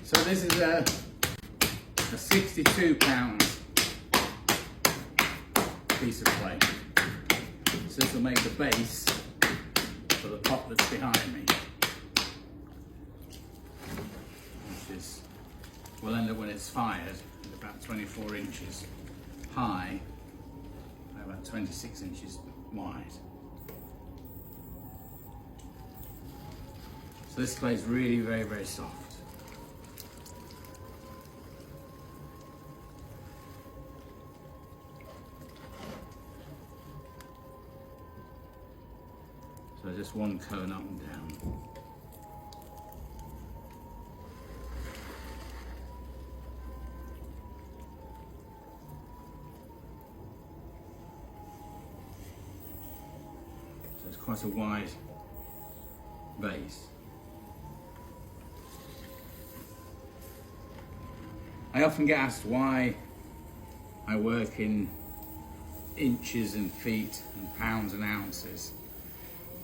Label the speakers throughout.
Speaker 1: So this is a 62-pound piece of clay. So this will make the base for the pot that's behind me, which is, will end up when it's fired at about 24 inches high, about 26 inches wide. So this clay is really very, very soft. So just one cone up and down. So it's quite a wide base. I often get asked why I work in inches and feet and pounds and ounces.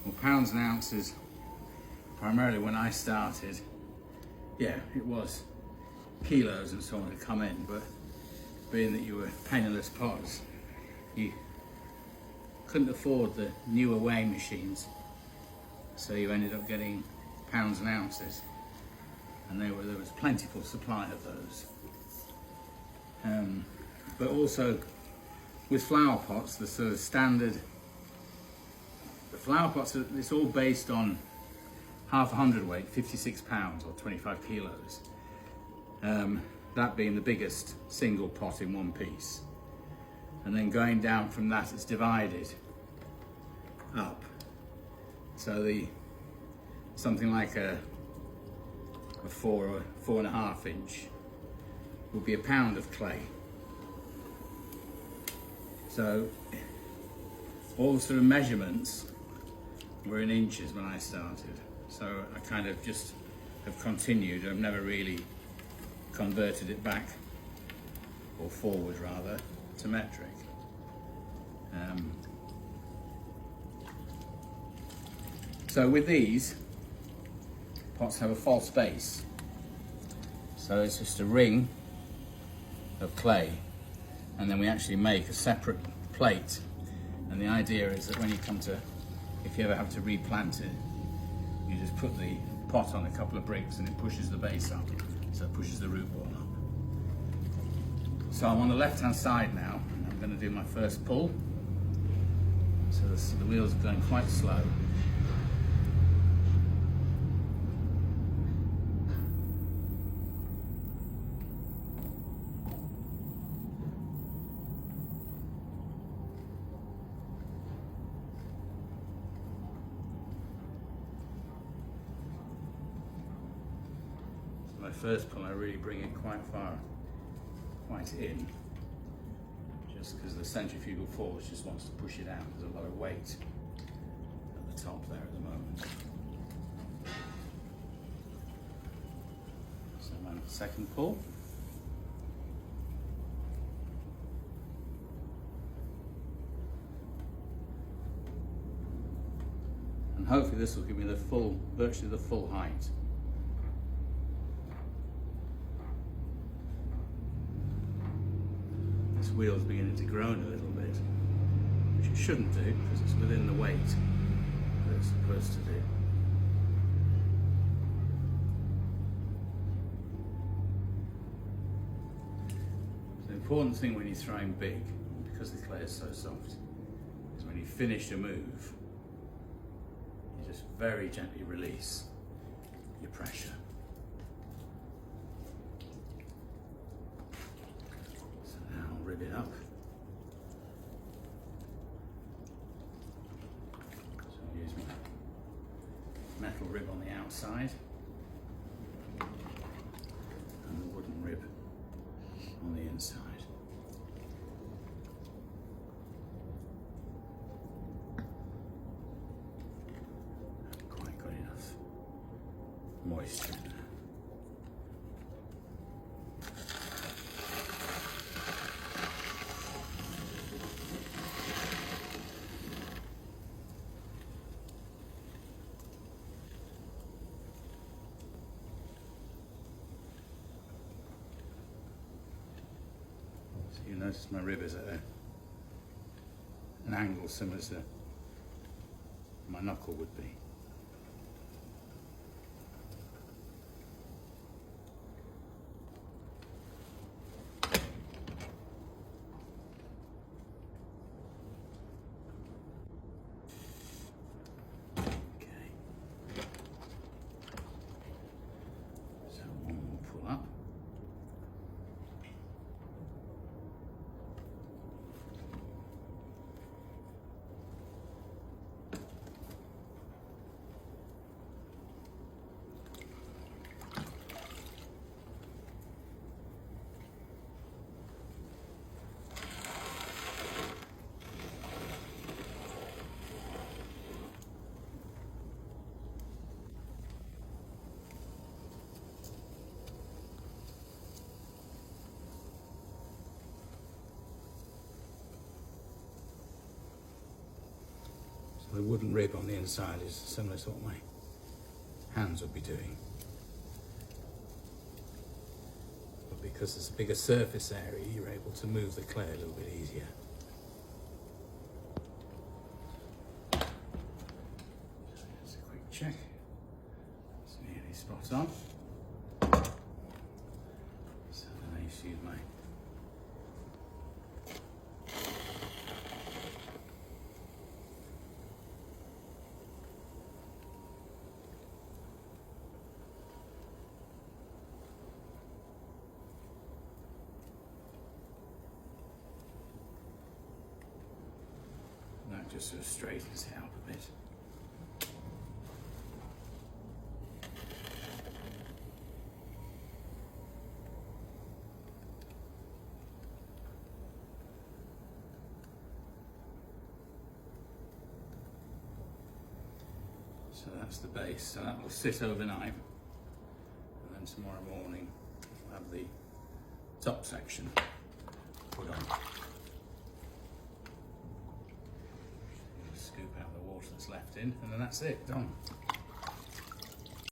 Speaker 1: Well, pounds and ounces, primarily when I started, yeah, it was kilos and so on to come in, but being that you were penniless potters, you couldn't afford the newer weighing machines, so you ended up getting pounds and ounces, and there was plentiful supply of those. But also with flower pots, the sort of standard, the flower pots, it's all based on half a hundredweight, 56 pounds or 25 kilos. That being the biggest single pot in one piece. And then going down from that, it's divided up. So something like a 4 or 4.5 inch would be a pound of clay. So all the sort of measurements were in inches when I started. So I kind of just have continued. I've never really converted it back, or forward rather, to metric. So with these, pots have a false base. So it's just a ring of clay, and then we actually make a separate plate. And the idea is that when you come to, if you ever have to replant it, you just put the pot on a couple of bricks and it pushes the base up, so it pushes the root ball up. So I'm on the left hand side now. I'm going to do my first pull. So the wheels are going quite slow. My first pull, I really bring it quite in, just because the centrifugal force just wants to push it out. There's a lot of weight at the top there at the moment. So my second pull. And hopefully this will give me virtually the full height. This wheel's beginning to groan a little bit, which it shouldn't do because it's within the weight that it's supposed to do. The important thing when you're throwing big, because the clay is so soft, is when you finish a move, you just very gently release your pressure. Rib it up. So I'll use my metal rib on the outside and the wooden rib on the inside. Haven't quite got enough moisture in there. You notice my rib is at an angle similar to my knuckle would be. The wooden rib on the inside is similar to what my hands would be doing. But because there's a bigger surface area, you're able to move the clay a little bit easier. Just a quick check. It's nearly spot on. So then I just use my that just sort of straightens it out a bit. So that's the base, so that will sit overnight, and then tomorrow morning we'll have the top section put on. Scoop out the water that's left in, and then that's it, done.